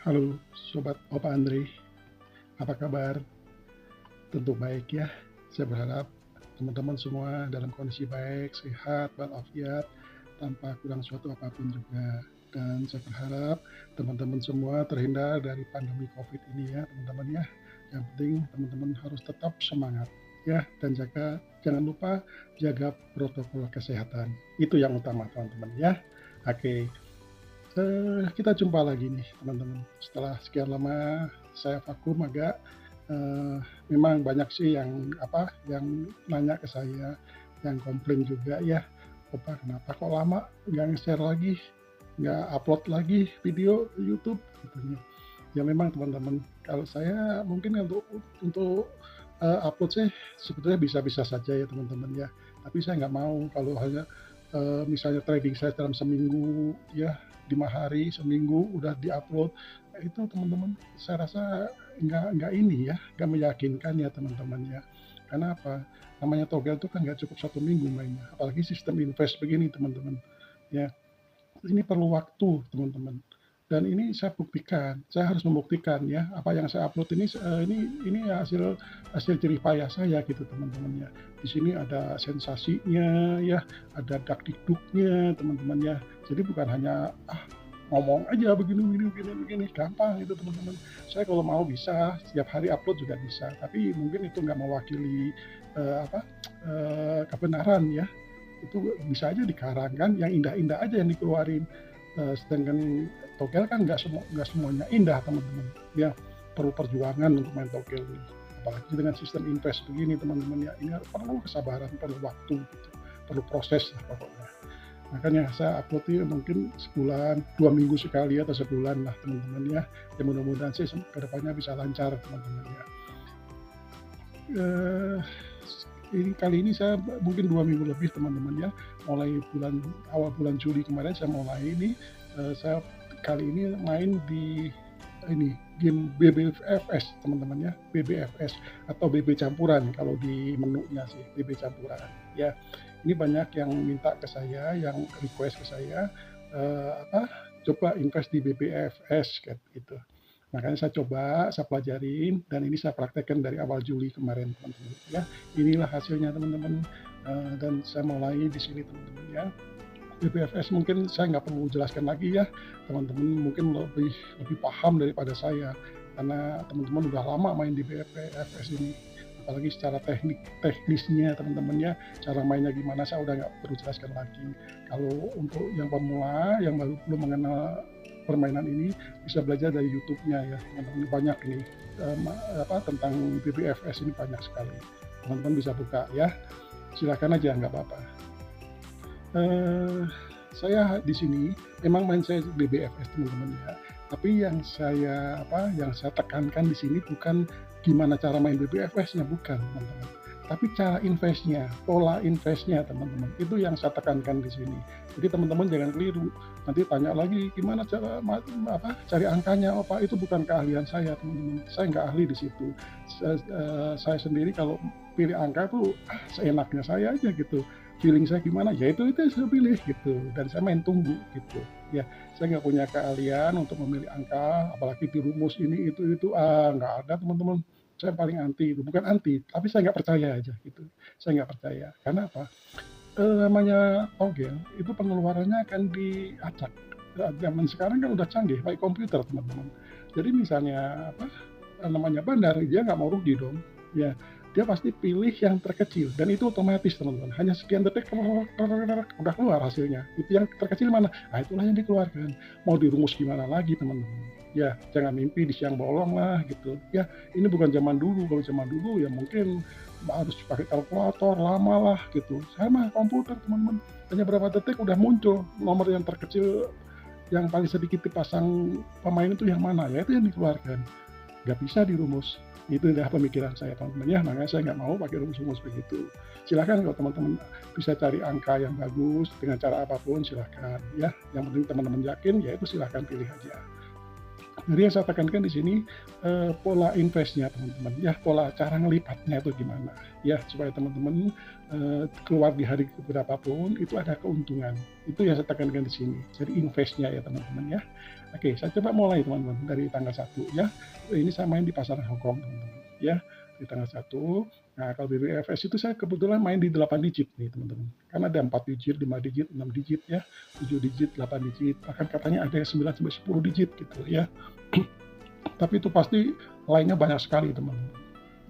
Halo Sobat Opa Andre, apa kabar? Tentu baik ya. Saya berharap teman-teman semua dalam kondisi baik, sehat, walafiat, tanpa kurang suatu apapun juga. Dan saya berharap teman-teman semua terhindar dari pandemi COVID ini ya teman-teman ya. Yang penting teman-teman harus tetap semangat ya dan jangan lupa jaga protokol kesehatan. Itu yang utama teman-teman ya. Oke, kita jumpa lagi nih teman-teman. Setelah sekian lama saya vakum agak, memang banyak sih yang nanya ke saya, yang komplain juga ya, "Opa kenapa kok lama nggak nge-share lagi, nggak upload lagi video ke YouTube?" Katanya. Ya memang teman-teman, kalau saya mungkin untuk, upload sih sebetulnya bisa-bisa saja ya teman-teman ya, tapi saya nggak mau kalau hanya, misalnya trading saya dalam seminggu ya, 5 hari, seminggu udah di-upload, itu teman-teman saya rasa nggak ini ya, nggak meyakinkan ya teman-teman ya. Karena apa, namanya togel itu kan nggak cukup 1 minggu mainnya, apalagi sistem invest begini teman-teman, ya. Ini perlu waktu teman-teman, dan ini saya buktikan, saya harus membuktikan ya, apa yang saya upload ini hasil hasil jerih payah saya gitu teman-teman ya. Di sini ada sensasinya ya, ada dakdikduknya teman-teman ya. Jadi bukan hanya, ngomong aja begini begini begini begini, gampang itu teman-teman. Saya kalau mau bisa setiap hari upload juga bisa, tapi mungkin itu nggak mewakili, kebenaran ya. Itu bisa aja dikarang kan, yang indah-indah aja yang dikeluarin. Sedangkan togel kan nggak semuanya indah teman-teman. Ya perlu perjuangan untuk main togel ini. Apalagi dengan sistem invest begini teman-teman ya, ini perlu kesabaran, perlu waktu gitu, perlu proses lah pokoknya. Makanya saya upload ini mungkin sebulan, 2 minggu sekali atau sebulan lah teman-teman ya. Ya mudah-mudahan sih kedepannya bisa lancar teman-teman ya. Eh, kali ini saya mungkin 2 minggu lebih teman-teman ya, mulai awal bulan Juli kemarin saya mulai ini, saya kali ini main di ini game BBFS teman-teman ya, BBFS atau BB campuran kalau di menunya sih, BB campuran ya. Ini banyak yang minta ke saya, yang request ke saya, coba invest di BBFS kayak gitu. Makanya saya pelajarin dan ini saya praktekkan dari awal Juli kemarin teman-teman ya. Inilah hasilnya teman-teman, dan saya mulai di sini teman-teman ya. BPFS mungkin saya nggak perlu jelaskan lagi ya, teman-teman mungkin lebih lebih paham daripada saya, karena teman-teman udah lama main di BPFS ini. Apalagi secara teknisnya teman-teman ya, cara mainnya gimana saya udah nggak perlu jelaskan lagi. Kalau untuk yang pemula, yang baru belum mengenal permainan ini, bisa belajar dari YouTube-nya ya, teman-teman. Banyak nih, tentang BBFS ini banyak sekali. Teman-teman bisa buka ya, silakan aja nggak apa-apa. Saya di sini memang main saya BBFS teman-teman ya, tapi yang saya tekankan di sini bukan gimana cara main BBFS-nya, bukan teman-teman. Tapi cara investnya, pola investnya teman-teman, itu yang saya tekankan di sini. Jadi teman-teman jangan keliru, nanti tanya lagi gimana cara cari angkanya, Pak itu bukan keahlian saya teman-teman, saya nggak ahli di situ. Saya sendiri kalau pilih angka tuh seenaknya saya aja gitu, feeling saya gimana ya itu yang saya pilih gitu, dan saya main tunggu gitu ya. Saya nggak punya keahlian untuk memilih angka, apalagi di rumus ini itu nggak ada teman-teman. Saya paling anti itu, bukan anti, tapi saya nggak percaya aja gitu. Saya nggak percaya, karena apa? Namanya togel itu pengeluarannya akan diacak. Zaman sekarang kan udah canggih, pakai komputer teman-teman. Jadi misalnya namanya bandar, dia nggak mau rugi dong. Ya, dia pasti pilih yang terkecil dan itu otomatis teman-teman. Hanya sekian detik udah keluar hasilnya. Itu yang terkecil mana? Nah, itulah yang dikeluarkan. Mau dirumus gimana lagi teman-teman? Ya, jangan mimpi di siang bolong lah gitu. Ya, ini bukan zaman dulu. Kalau zaman dulu ya mungkin harus pakai kalkulator lama lah gitu. Saya mah komputer teman-teman. Hanya berapa detik udah muncul nomor yang terkecil, yang paling sedikit dipasang pemain itu yang mana, ya itu yang dikeluarkan. Nggak bisa dirumus. Itu adalah pemikiran saya teman-teman ya, makanya saya nggak mau pakai rumus-rumus begitu. Silahkan kalau teman-teman bisa cari angka yang bagus dengan cara apapun silahkan ya. Yang penting teman-teman yakin, ya itu silahkan pilih aja. Jadi yang saya tekankan di sini pola investnya teman-teman ya, pola cara ngelipatnya itu gimana ya, supaya teman-teman keluar di hari berapapun itu ada keuntungan. Itu yang saya tekankan di sini. Jadi investnya ya teman-teman ya. Oke, saya coba mulai teman-teman dari tanggal 1 ya. Ini saya main di pasaran Hongkong teman-teman ya, di tanggal 1. Nah, kalau di BFS itu saya kebetulan main di 8 digit nih teman-teman. Kan ada 4 digit, 5 digit, 6 digit ya, 7 digit, 8 digit, bahkan katanya ada yang 9 sampai 10 digit gitu ya. Tapi itu pasti lainnya banyak sekali teman-teman.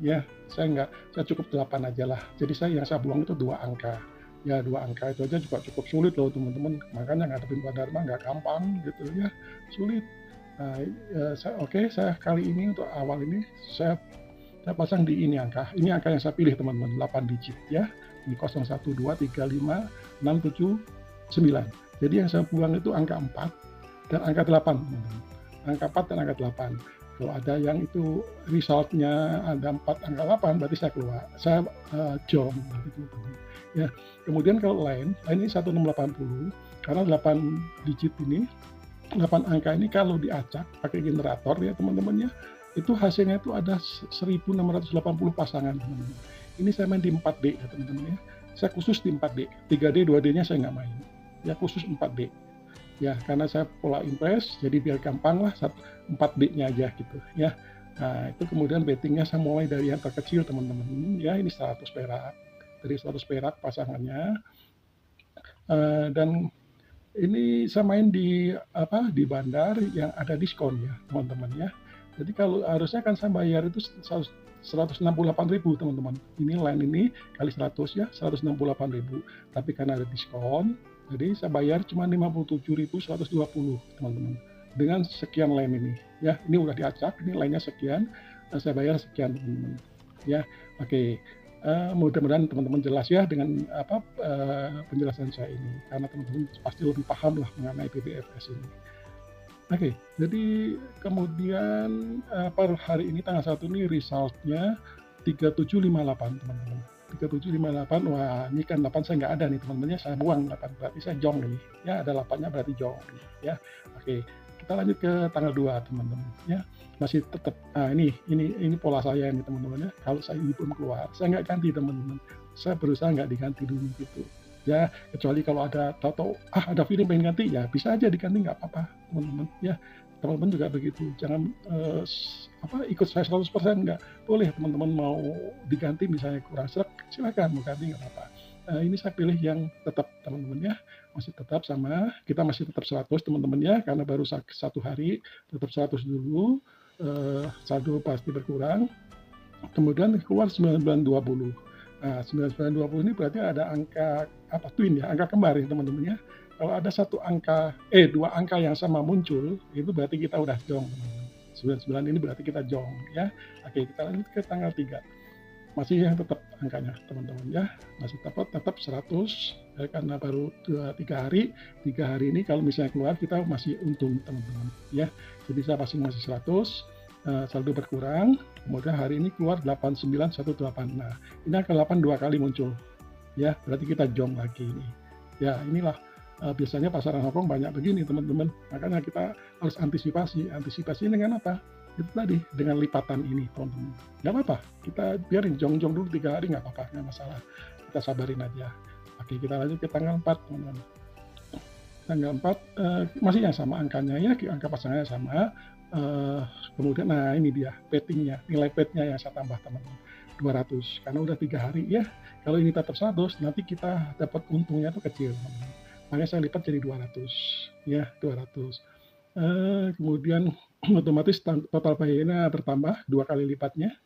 Ya, saya cukup 8 aja lah. Jadi yang saya buang itu 2 angka. Ya 2 angka itu aja juga cukup sulit loh teman-teman. Makanya ngadepin Pak Dharma nggak gampang gitu ya, sulit. Nah, saya kali ini untuk awal ini saya pasang di ini angka. Ini angka yang saya pilih teman-teman, 8 digit ya. Ini 0, 1, 2, 3, 5, 6, 7, 9. Jadi yang saya buang itu angka 4 dan angka 8 teman-teman. Angka 4 dan angka 8. Kalau ada yang itu resultnya ada 4 angka 8, berarti saya keluar, saya jom gitu teman-teman. Ya, kemudian kalau lain ini 1680 karena 8 digit ini, 8 angka ini kalau diacak pakai generator ya teman-teman ya, itu hasilnya itu ada 1680 pasangan teman-teman. Ini saya main di 4D ya teman-teman ya. Saya khusus di 4D, 3D, 2D-nya saya nggak main. Ya khusus 4D. Ya, karena saya pola invest, jadi biar gampang lah 4D-nya aja gitu ya. Nah, itu kemudian bettingnya saya mulai dari yang terkecil teman-teman. Ya, ini 100 perak. Dari 100 perak pasangannya. Dan ini saya main di bandar yang ada diskon ya teman-teman ya. Jadi kalau harusnya kan saya bayar itu 168.000 teman-teman. Ini line ini kali 100 ya, 168.000. Tapi karena ada diskon, jadi saya bayar cuma 57.120 teman-teman. Dengan sekian line ini ya, ini udah diacak, ini line-nya sekian, saya bayar sekian teman-teman. Ya, oke. Mudah-mudahan teman-teman jelas ya dengan penjelasan saya ini, karena teman-teman pasti lebih paham lah mengenai PBFS ini. Oke, jadi kemudian per hari ini tanggal 1 ini resultnya 3758 teman-teman. 3758, wah ini kan 8 saya nggak ada nih teman-teman ya, saya buang 8, berarti saya jong ini. Ya ada 8-nya berarti jong ya. Oke, kita lanjut ke tanggal 2 teman-teman ya. Masih tetap, nah ini pola saya ini teman-teman ya. Kalau saya ini belum keluar, saya nggak ganti teman-teman. Saya berusaha nggak diganti dulu gitu. Ya, kecuali kalau ada tahu ada feeling pengen ganti, ya bisa aja diganti nggak apa-apa teman-teman ya. Teman-teman juga begitu, jangan ikut saya 100%, nggak boleh. Teman-teman mau diganti misalnya kurang serak, silakan mau ganti nggak apa-apa. Ini saya pilih yang tetap teman-teman ya, masih tetap sama, kita masih tetap 100 teman-teman ya, karena baru 1 hari, tetap 100 dulu, saldo pasti berkurang, kemudian keluar 9920. Nah, 9920 ini berarti ada angka twin ya, angka kembar ya teman-teman ya. Kalau ada dua angka yang sama muncul, itu berarti kita udah jong teman-teman. 99 ini berarti kita jong ya. Oke, kita lanjut ke tanggal 3. Masih yang tetap angkanya teman-teman ya, masih tetap 100 ya, karena baru 3 hari. 3 hari ini kalau misalnya keluar kita masih untung teman-teman ya. Jadi saya masih 100, saldo berkurang, kemudian hari ini keluar 8918. Nah, ini angka 8 2 kali muncul ya, berarti kita jong lagi ini ya. Inilah biasanya pasaran Hongkong banyak begini teman-teman, makanya kita harus antisipasi dengan apa? Itu tadi, dengan lipatan ini teman-teman. Nggak apa-apa, kita biarin jong-jong dulu 3 hari, nggak apa-apa, nggak masalah, kita sabarin aja. Oke, kita lanjut ke tanggal 4 teman-teman. Tanggal 4 masih yang sama angkanya ya, angka pasangannya sama. Kemudian nah ini dia pettingnya, nilai petnya yang saya tambah teman-teman, 200 karena udah 3 hari ya. Kalau ini tetap 100, nanti kita dapat untungnya tuh kecil teman-teman, makanya saya lipat jadi 200 ya, 200. Kemudian otomatis total bayarnya bertambah 2 kali lipatnya,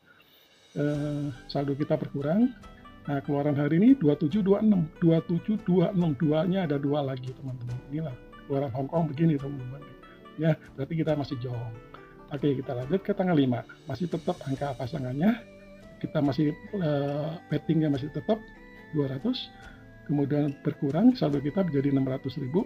saldo kita berkurang. Nah, keluaran hari ini 2726, 27262-nya ada 2 lagi teman-teman. Inilah keluaran Hongkong begini teman-teman ya, berarti kita masih jong. Oke, kita lanjut ke tanggal 5, masih tetap angka pasangannya, kita masih bettingnya masih tetap 200, kemudian berkurang, saldo kita menjadi 600.000.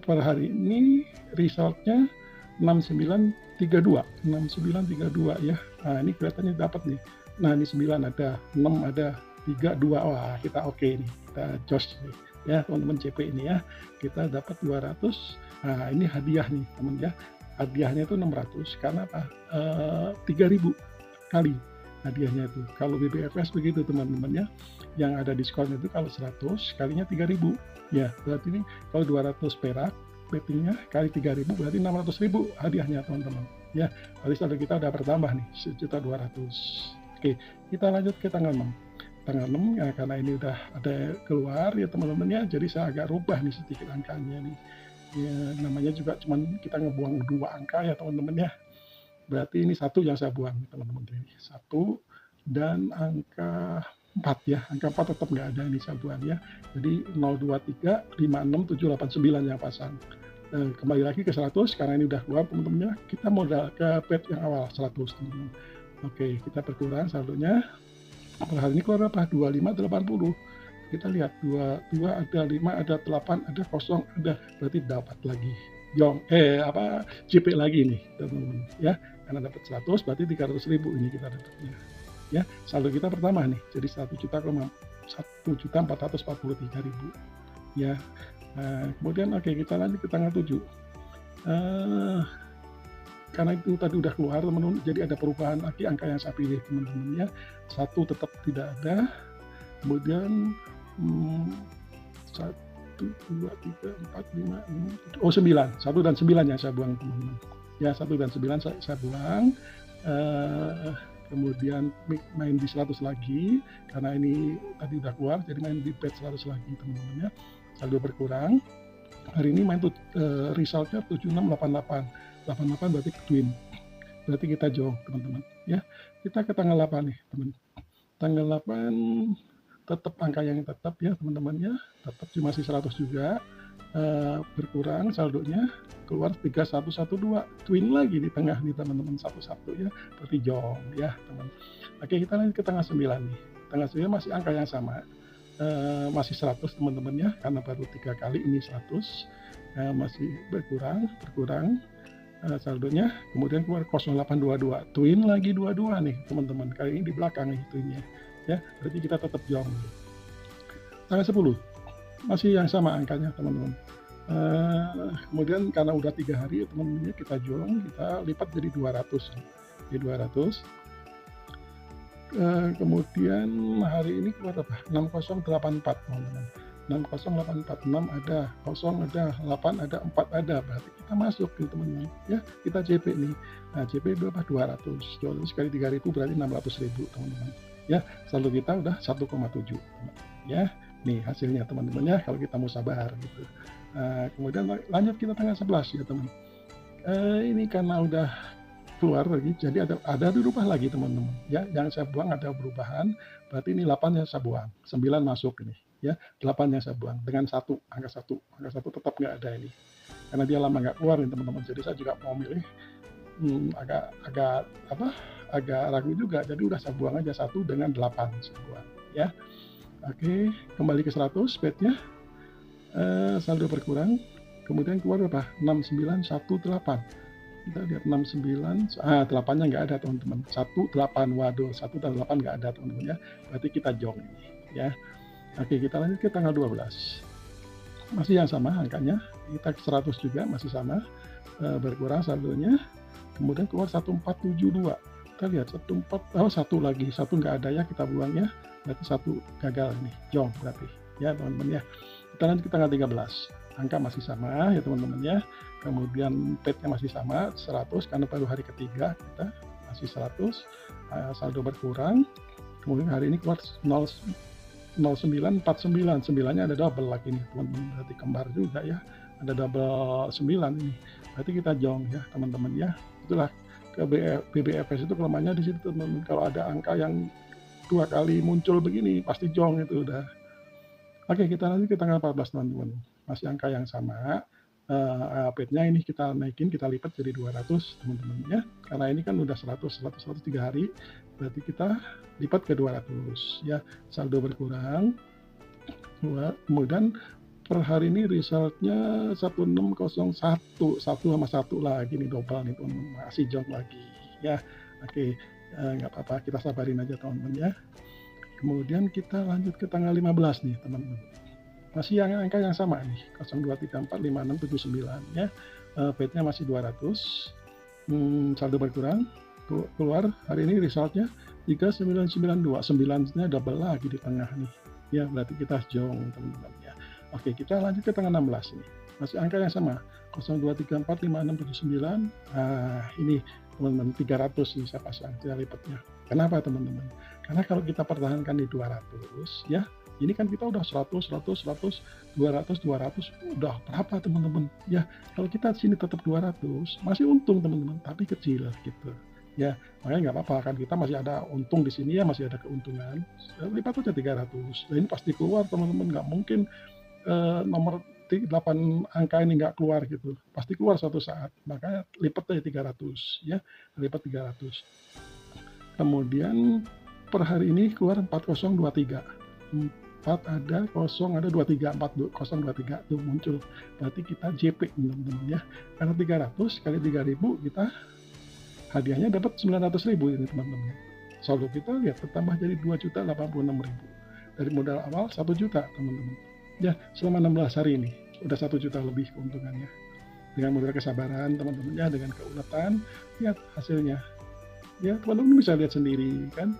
Per hari ini resultnya 6932 ya. Nah, ini kelihatannya dapat nih. Nah, ini 9 ada, 6 ada, 3 2. Wah, kita oke nih. Kita jos nih ya, teman-teman CP ini ya. Kita dapat 200. Nah, ini hadiah nih, teman ya. hadiahnya itu 600 karena apa? 3.000 kali hadiahnya itu. Kalau BBFS begitu teman-teman ya, yang ada diskon itu kalau 100 kalinya 3.000 ya, berarti ini kalau 200 perak bettingnya kali 3.000 berarti 600.000 hadiahnya teman-teman ya. Berarti saldo kita udah bertambah nih 1.200.000. Oke, kita lanjut ke tanggal 6. Tanggal 6 ya, karena ini udah ada keluar ya teman-teman ya, jadi saya agak rubah nih sedikit angkanya nih ya, namanya juga cuman kita ngebuang 2 angka ya teman-teman ya. Berarti ini 1 yang saya buang teman-teman, 1 dan angka 4 ya, angka 4 tetap nggak ada, ini saya buang ya. Jadi 02356789 yang pasang. Kembali lagi ke 100 karena ini udah keluar teman-teman ya, kita modal ke pet yang awal 100 teman-teman. Oke, kita berkurang saldonya. Per hari ini keluar apa? 2580. Kita lihat 22 ada 5 ada 8 ada 0 ada, berarti dapat lagi JP lagi nih teman-teman ya, karena dapat 100 berarti 300.000 ini kita dapatnya ya. Saldo kita pertama nih jadi 1.443.000 ya. Kemudian kita lanjut ke tanggal 7. Karena itu tadi udah keluar teman-teman, jadi ada perubahan lagi angka yang saya pilih teman-teman ya. 1 tetap tidak ada, kemudian 1, 2, 3, 4, 5, 6, 7, 9. 1 dan 9 yang saya buang teman-teman ya. 1 dan 9 saya buang. Kemudian main di 100 lagi karena ini tadi udah keluar, jadi main di bet 100 lagi teman-teman ya. Saldo berkurang. Hari ini main resultnya 7688. 88 berarti twin, berarti kita jauh teman-teman ya. Kita ke tanggal 8 nih teman. Tanggal 8 tetap angka yang tetap ya teman-teman ya, tetap masih 100 juga. Berkurang saldonya, keluar 3112, twin lagi di tengah nih teman-teman, 11 ya, berarti jong ya teman. Oke, kita lanjut ke tanggal 9 nih. Tanggal 9 masih angka yang sama, masih 100 teman-teman ya, karena baru 3 kali ini 100. Masih berkurang saldonya. Kemudian keluar 0822, twin lagi 22 nih teman-teman, kali ini di belakang nih twinnya ya, berarti kita tetap jong. Tanggal 10 masih yang sama angkanya teman-teman. Kemudian karena udah 3 hari ya teman-teman, kita jong, kita lipat jadi 200 jadi 200. Kemudian hari ini keluar apa? 6084 teman-teman. 60846 ada, 0 ada, 8 ada, 4 ada, berarti kita masuk gitu teman-teman ya. Kita JP nih. Nah, JP berapa? 200 kali 3.000 berarti 600.000 teman-teman ya. Saldo kita udah 1,7 ya. Nih hasilnya teman-teman ya, kalau kita mau sabar gitu. Kemudian lanjut kita tanggal 11 ya teman. Ini karena udah keluar lagi, jadi ada dirubah lagi teman-teman ya. Yang saya buang ada perubahan, berarti ini 8 yang saya buang, 9 masuk ini ya. 8 yang saya buang dengan angka 1 tetap nggak ada ini karena dia lama nggak keluar nih teman-teman. Jadi saya juga mau milih agak ragu juga, jadi udah saya buang aja 1 dengan 8 saya buang ya. Oke, kembali ke 100 petnya. Saldo berkurang, kemudian keluar berapa? 6918. Kita lihat 69, 8-nya nggak ada teman-teman. 18, waduh, 1 dan 8 nggak ada teman-teman ya, berarti kita jong ini ya. Oke, kita lanjut ke tanggal 12. Masih yang sama angkanya, kita 100 juga masih sama, berkurang saldonya. Kemudian keluar 1472. Kita lihat 1 lagi, 1 nggak ada ya, kita buang ya, berarti 1 gagal nih, jong berarti ya teman-teman ya. Kita lanjut ke tanggal 13. Angka masih sama ya teman-teman ya. Kemudian petnya masih sama 100 karena baru hari ketiga kita masih 100. Saldo berkurang. Kemudian hari ini keluar 0949, 9-nya ada double lagi nih teman-teman, berarti kembar juga ya, ada double 9 ini, berarti kita jong ya teman-teman ya. Itulah ke BBFS itu kelemahannya di situ teman-teman, kalau ada angka yang 2 kali muncul begini pasti jong itu udah. Oke, kita lanjut ke tanggal 14 teman-teman, masih angka yang sama. Petnya ini kita naikin, kita lipat jadi 200 teman-teman ya, karena ini kan udah 100 3 hari, berarti kita lipat ke 200 ya. Saldo berkurang. Kemudian per hari ini resultnya 1601, 1 sama 1 lagi nih, double nih teman-teman, masih jong lagi ya. Oke, nggak apa-apa, kita sabarin aja teman-teman ya. Kemudian kita lanjut ke tanggal 15 nih teman-teman, masih yang angka yang sama nih, 02345679 ya. PAID-nya masih 200, saldo berkurang, keluar hari ini resultnya 3992, 9-nya double lagi di tengah nih. Ya, berarti kita jong teman-teman ya. Oke, kita lanjut ke tanggal 16 ini. Masih angka yang sama, 02345679. Ini teman-teman 300 nih saya pasang, saya lipatnya. Kenapa teman-teman? Karena kalau kita pertahankan di 200 ya, ini kan kita udah 100, 100, 100, 200, 200, udah berapa teman-teman? Ya, kalau kita sini tetap 200, masih untung teman-teman, tapi kecil gitu. Ya, makanya nggak apa-apa kan, kita masih ada untung di sini ya, masih ada keuntungan. Lipat aja 300. Nah, ini pasti keluar teman-teman, nggak mungkin nomor 8 angka ini nggak keluar gitu, pasti keluar suatu saat. Makanya lipat aja 300 ya, lipat 300. Kemudian per hari ini keluar 4023. 4 ada, 0 ada, 23, 4023 tuh muncul. Berarti kita JP teman-teman ya. Karena 300 kali 3000 kita hadiahnya dapat 900.000 ini teman-teman. Saldo kita lihat bertambah jadi 2.086.000. Dari modal awal 1 juta teman-teman. Ya, selama 16 hari ini udah 1 juta lebih keuntungannya. Dengan modal kesabaran teman-teman ya, dengan keuletan, lihat hasilnya. Ya, teman-teman bisa lihat sendiri kan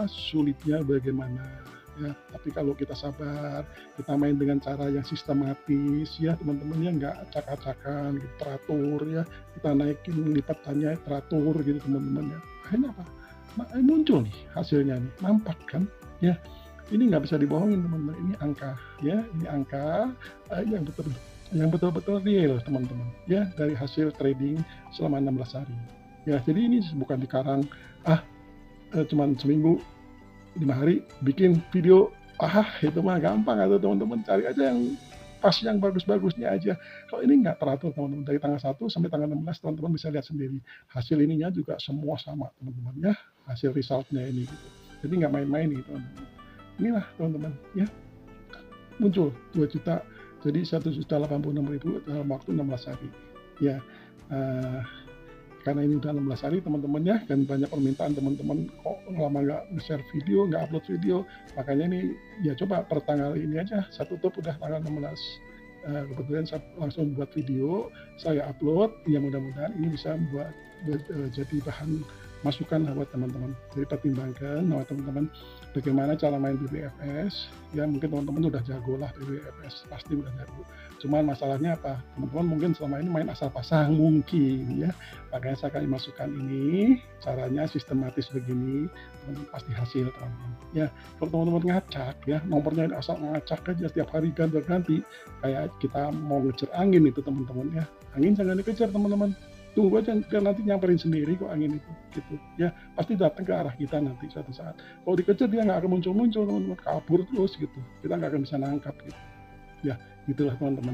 sulitnya bagaimana. Ya, tapi kalau kita sabar, kita main dengan cara yang sistematis ya teman-teman ya, nggak acak-acakan gitu, teratur ya, kita naikin lipatannya teratur gitu teman-teman ya. Akhirnya apa? Muncul nih hasilnya nih, nampak kan ya. Ini nggak bisa dibohongin teman-teman, ini angka ya, ini angka yang betul-betul real teman-teman ya, dari hasil trading selama 16 hari ya. Jadi ini bukan dikarang cuman seminggu 5 hari bikin video, itu mah gampang atau teman-teman cari aja yang pas, yang bagus-bagusnya aja. Kalau ini nggak teratur teman-teman, dari tanggal 1 sampai tanggal 16 teman-teman bisa lihat sendiri. Hasil ininya juga semua sama teman-teman ya, hasil resultnya ini gitu. Jadi nggak main-main gitu teman-teman. Inilah teman-teman ya, muncul 2 juta, jadi 1.086.000 dalam waktu 16 hari ya. Karena ini udah 16 hari teman-teman ya, dan banyak permintaan teman-teman kok lama nggak nge-share video, nggak upload video, makanya ini ya coba per tanggal ini aja, saya tutup udah tanggal 16. Kebetulan saya langsung buat video, saya upload, ya mudah-mudahan ini bisa buat jadi bahan masukan buat teman-teman. Jadi pertimbangkan buat teman-teman bagaimana cara main BBFS. Ya mungkin teman-teman udah jago lah BBFS, pasti udah jago. Cuman masalahnya apa? Teman-teman mungkin selama ini main asal pasang mungkin ya. Makanya saya kasih masukan ini, caranya sistematis begini, teman-teman pasti hasil teman-teman. Ya, kalau teman-teman ngacak ya, nomornya asal ngacak aja setiap hari ganti-ganti, kayak kita mau ngejar angin itu teman-teman ya. Angin jangan dikejar teman-teman. Tunggu aja nanti nyamperin sendiri kok angin itu gitu ya, pasti datang ke arah kita nanti suatu saat. Kalau dikejar dia nggak akan muncul-muncul teman-teman, kabur terus gitu, kita nggak akan bisa nangkap gitu ya. Gitulah teman-teman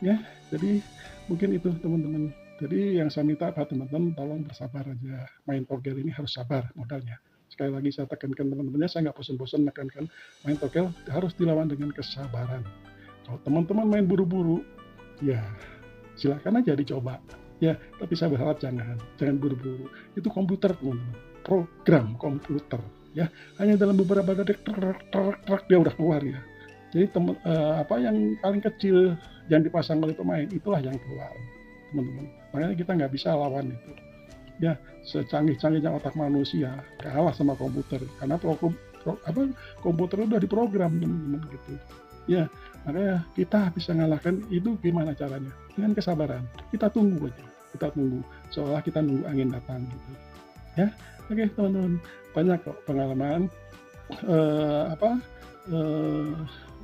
ya. Jadi mungkin itu teman-teman. Jadi yang saya minta apa teman-teman, tolong bersabar aja, main togel ini harus sabar modalnya. Sekali lagi saya tekankan teman-temannya, saya nggak bosan-bosan menekankan, main togel harus dilawan dengan kesabaran. Kalau teman-teman main buru-buru ya silakan aja dicoba ya, tapi saya berharap jangan buru-buru. Itu komputer teman-teman, program komputer ya, hanya dalam beberapa detik dia udah keluar ya. Jadi apa yang paling kecil yang dipasang oleh pemain itulah yang keluar teman-teman. Makanya kita nggak bisa lawan itu ya, secanggih-canggihnya otak manusia kalah sama komputer, karena komputer udah diprogram teman-teman gitu ya. Makanya kita bisa ngalahkan itu gimana caranya? Dengan kesabaran. Kita tunggu aja, kita tunggu, seolah kita nunggu angin datang gitu ya. Oke teman-teman, banyak kok pengalaman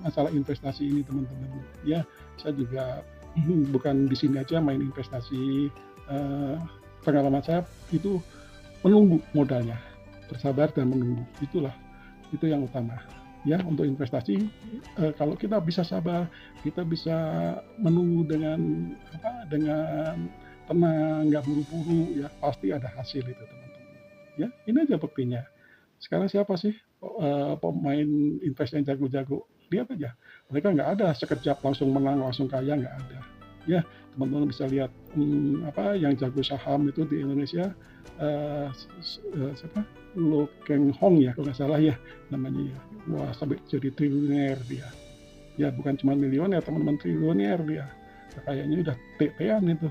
masalah investasi ini teman-teman ya. Saya juga bukan di sini aja main investasi, pengalaman saya itu menunggu modalnya, bersabar dan menunggu, itu yang utama ya untuk investasi. Kalau kita bisa sabar, kita bisa menunggu dengan tenang, nggak buru-buru ya, pasti ada hasil itu teman-teman ya. Ini aja buktinya. Sekarang siapa sih pemain invest yang jago-jago? Lihat aja, mereka nggak ada sekejap langsung menang, langsung kaya, nggak ada ya. Teman-teman bisa lihat yang jago saham itu di Indonesia, siapa, Lo Keng Hong ya kalau nggak salah ya namanya ya. Wah, sampai jadi triliuner dia ya, bukan cuma milioner teman-teman, triliuner dia. kayaknya udah tetean itu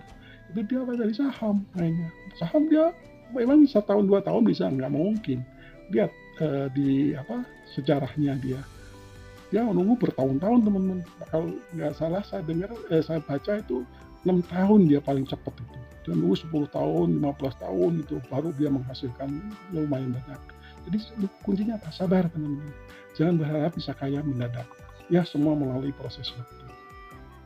dia apa dari saham kayaknya. Saham dia memang setahun 2 tahun bisa, nggak mungkin. Lihat, di apa, sejarahnya dia nunggu bertahun-tahun teman-teman. Kalau nggak salah saya dengar, saya baca itu 6 tahun dia paling cepat itu. Dia nunggu 10 tahun, 15 tahun itu baru dia menghasilkan lumayan banyak. Jadi kuncinya apa? Sabar teman-teman. Jangan berharap bisa kaya mendadak. Ya semua melalui proses waktu.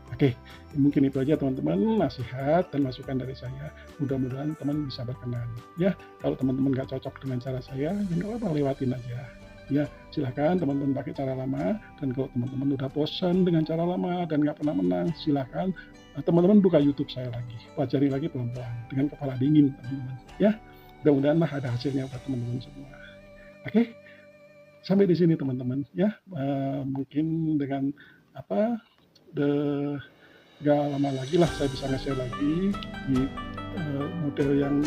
Oke, mungkin itu aja teman-teman nasihat dan masukan dari saya. Mudah-mudahan teman bisa berkenan. Ya, kalau teman-teman nggak cocok dengan cara saya, ya nggak apa-apa, lewatin aja. Ya, silakan teman-teman pakai cara lama. Dan kalau teman-teman udah bosan dengan cara lama dan nggak pernah menang, silakan teman-teman buka YouTube saya lagi, pelajari lagi pelan-pelan dengan kepala dingin teman-teman. Ya, mudah-mudahan ada hasilnya buat teman-teman semua. Oke, sampai di sini teman-teman. Ya, mungkin dengan apa? Gak lama lagi lah saya bisa nge-share lagi di model yang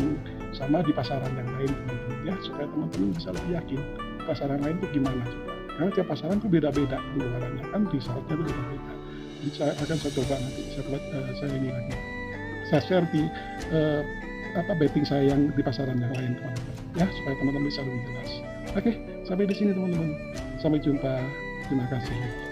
sama di pasaran yang lain teman-teman ya, supaya teman-teman bisa lebih yakin pasaran lain itu gimana coba. Karena tiap pasaran itu beda-beda pengeluarannya kan, resultnya itu beda-beda. Jadi saya akan coba nanti saya ini lagi. Saya share di betting saya yang di pasaran yang lain teman-teman ya, supaya teman-teman bisa lebih jelas. Oke, sampai di sini teman-teman. Sampai jumpa. Terima kasih.